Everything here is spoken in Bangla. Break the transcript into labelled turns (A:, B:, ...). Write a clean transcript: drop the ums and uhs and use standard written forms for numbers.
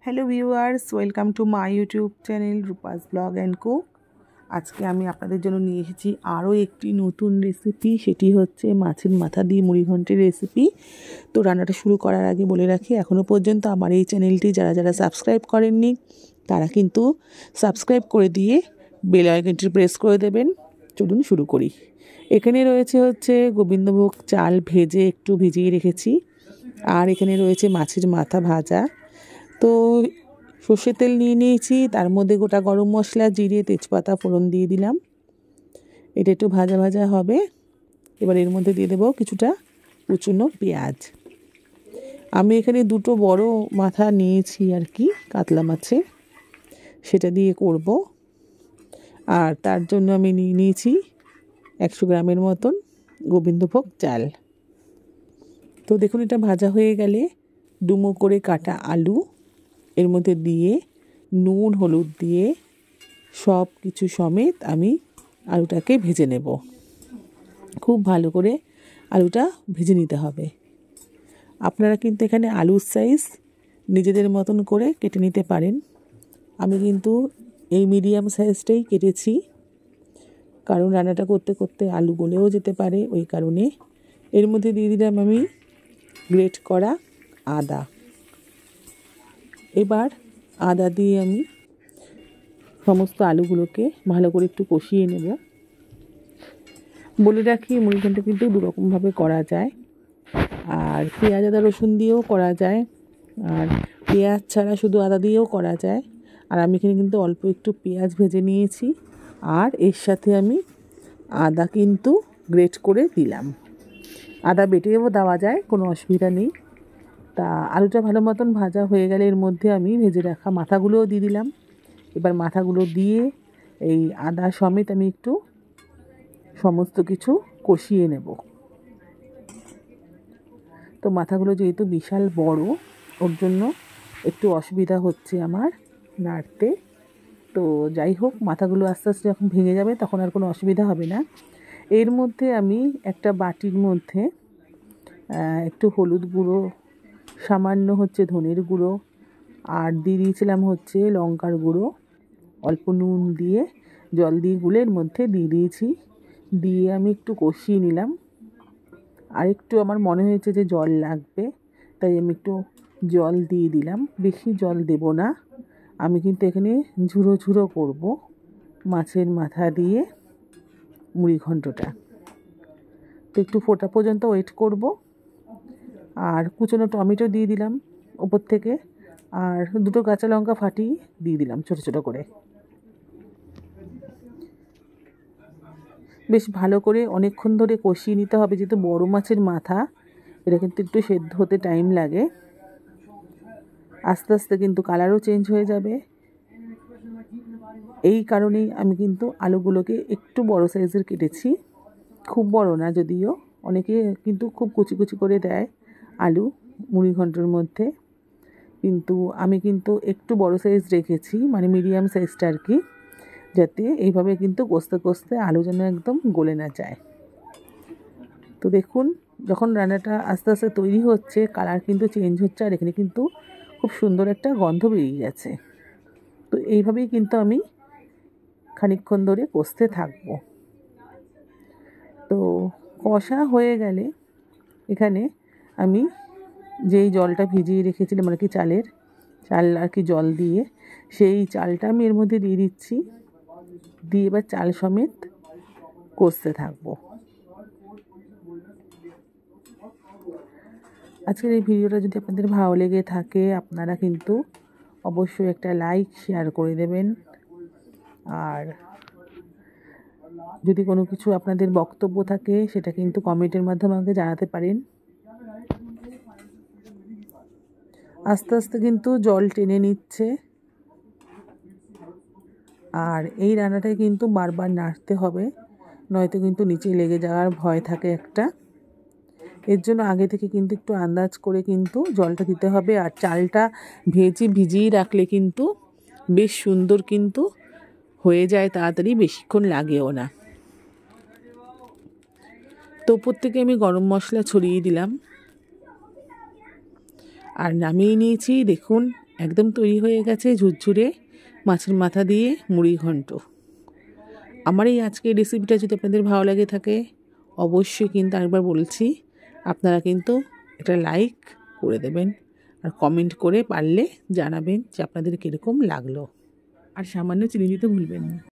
A: Hello viewers, welcome to my YouTube channel Rupa's blog and cook. আজকে আমি আপনাদের জন্য নিয়ে এসেছি আরও একটি নতুন রেসিপি। সেটি হচ্ছে মাছের মাথা দিয়ে মুড়ি ঘন্টের রেসিপি। তো রান্নাটা শুরু করার আগে বলে রাখি, এখনও পর্যন্ত আমার এই চ্যানেলটি যারা সাবস্ক্রাইব করেননি তারা কিন্তু সাবস্ক্রাইব করে দিয়ে বেল আইকনটি প্রেস করে দেবেন। চলুন শুরু করি। এখানে রয়েছে হচ্ছে গোবিন্দভোগ চাল ভেজে একটু ভিজিয়ে রেখেছি, আর এখানে রয়েছে মাছের মাথা ভাজা। তো সর্ষের তেল নিয়ে নিয়েছি, তার মধ্যে গোটা গরম মশলা, জিরে, তেজপাতা ফোড়ন দিয়ে দিলাম। এটা একটু ভাজা ভাজা হবে। এবার এর মধ্যে দিয়ে দেবো কিছুটা কুচনো পেঁয়াজ। আমি এখানে দুটো বড় মাথা নিয়েছি আর কি, কাতলা মাছের, সেটা দিয়ে করব। আর তার জন্য আমি নিয়ে নিয়েছি 100 গ্রামের মতন গোবিন্দভোগ চাল। তো দেখুন, এটা ভাজা হয়ে গেলে ডুমো করে কাটা আলু এর মধ্যে দিয়ে নুন হলুদ দিয়ে সব কিছু সমেত আমি আলুটাকে ভেজে নেব। খুব ভালো করে আলুটা ভেজে নিতে হবে। আপনারা কিন্তু এখানে আলুর সাইজ নিজেদের মতন করে কেটে নিতে পারেন। আমি কিন্তু এই মিডিয়াম সাইজটাই কেটেছি, কারণ রান্নাটা করতে করতে আলু গলেও যেতে পারে, ওই কারণে। এর মধ্যে দিয়ে দিলাম আমি গ্রেট করা আদা। এবার আদা দিয়ে আমি সমস্ত আলুগুলোকে ভালো করে একটু কষিয়ে নেব। বলে রাখি, মুড়িঘণ্ট কিন্তু দুরকমভাবে করা যায়, আর পেঁয়াজ আদা রসুন দিয়েও করা যায়, আর পেঁয়াজ ছাড়া শুধু আদা দিয়েও করা যায়। আর আমি এখানে কিন্তু অল্প একটু পেঁয়াজ ভেজে নিয়েছি, আর এর সাথে আমি আদা কিন্তু গ্রেট করে দিলাম। আদা বেটেও দেওয়া যায়, কোনো অসুবিধা নেই। তা আলুটা ভালো মতন ভাজা হয়ে গেলে এর মধ্যে আমি ভেজে রাখা মাথাগুলোও দিয়ে দিলাম। এবার মাথাগুলো দিয়ে এই আদা সমেত আমি একটু সমস্ত কিছু কষিয়ে নেব। তো মাথাগুলো যেহেতু বিশাল বড়, ওর জন্য একটু অসুবিধা হচ্ছে আমার নাড়তে। তো যাই হোক, মাথাগুলো আস্তে আস্তে যখন ভেঙে যাবে তখন আর কোনো অসুবিধা হবে না। এর মধ্যে আমি একটা বাটির মধ্যে একটু হলুদ গুঁড়ো, সামান্য হচ্ছে ধনের গুঁড়ো, আর দিয়ে দিয়েছিলাম হচ্ছে লঙ্কার গুঁড়ো, অল্প নুন দিয়ে জল দিয়ে গুলে এর মধ্যে দিয়ে দিয়েছি। দিয়ে আমি একটু কষিয়ে নিলাম। আর একটু আমার মনে হয়েছে যে জল লাগবে, তাই আমি একটু জল দিয়ে দিলাম। বেশি জল দেব না, আমি কিন্তু এখানে ঝুরো ঝুরো করব মাছের মাথা দিয়ে মুড়ি ঘন্টটা। তো একটু ফোটা পর্যন্ত ওয়েট করব। আর কুচনো টমেটো দিয়ে দিলাম ওপর থেকে, আর দুটো কাঁচা লঙ্কা ফাটিয়ে দিয়ে দিলাম ছোটো ছোটো করে। বেশ ভালো করে অনেকক্ষণ ধরে কষিয়ে নিতে হবে, যেহেতু বড় মাছের মাথা, এটা কিন্তু একটু সেদ্ধ হতে টাইম লাগে। আস্তে আস্তে কিন্তু কালারও চেঞ্জ হয়ে যাবে। এই কারণেই আমি কিন্তু আলুগুলোকে একটু বড় সাইজের কেটেছি, খুব বড় না যদিও। অনেকে কিন্তু খুব কুচি কুচি করে দেয় আলু মুড়ি ঘন্টর মধ্যে, কিন্তু আমি কিন্তু একটু বড় সাইজ রেখেছি, মানে মিডিয়াম সাইজটা আর কি, যাতে এইভাবে কিন্তু কষতে কষতে আলু যেন একদম গলে না যায়। তো দেখুন, যখন রান্নাটা আস্তে আস্তে তৈরি হচ্ছে, কালার কিন্তু চেঞ্জ হচ্ছে, আর এখানে কিন্তু খুব সুন্দর একটা গন্ধ বেরিয়ে গেছে। তো এইভাবেই কিন্তু আমি খানিকক্ষণ ধরে কষতে থাকবো। তো কষা হয়ে গেলে এখানে আমি যেই জলটা ভিজিয়ে রেখেছিলাম আর কি, চাল আর কি জল দিয়ে, সেই চালটা আমি এর মধ্যে দিয়ে দিচ্ছি। দিয়ে এবার চাল সমেত কষতে থাকবো। আজকের এই ভিডিওটা যদি আপনাদের ভালো লেগে থাকে, আপনারা কিন্তু অবশ্যই একটা লাইক শেয়ার করে দেবেন। আর যদি কোনো কিছু আপনাদের বক্তব্য থাকে, সেটা কিন্তু কমেন্টের মাধ্যমে আমাকে জানাতে পারেন। আস্তে আস্তে কিন্তু জল টেনে নিচ্ছে, আর এই রান্নাটায় কিন্তু বারবার নাড়তে হবে, নয়তো কিন্তু নিচে লেগে যাওয়ার ভয় থাকে একটা। এর জন্য আগে থেকে কিন্তু একটু আন্দাজ করে কিন্তু জলটা দিতে হবে। আর চালটা ভিজিয়ে রাখলে কিন্তু বেশ সুন্দর কিন্তু হয়ে যায় তাড়াতাড়ি, বেশিক্ষণ লাগেও না। তো উপর থেকে আমি গরম মশলা ছড়িয়ে দিলাম, আর নামিয়ে নিয়েছি। দেখুন, একদম তৈরি হয়ে গেছে ঝুরঝুরে মাছের মাথা দিয়ে মুড়ি ঘন্ট। আমার এই আজকের রেসিপিটা যদি আপনাদের ভালো লাগে থাকে অবশ্যই কিন্তু আরেকবার বলছি আপনারা কিন্তু একটা লাইক করে দেবেন আর কমেন্ট করে পারলে জানাবেন যে আপনাদের কীরকম লাগলো, আর সামান্য চিনি দিতে ভুলবেন না।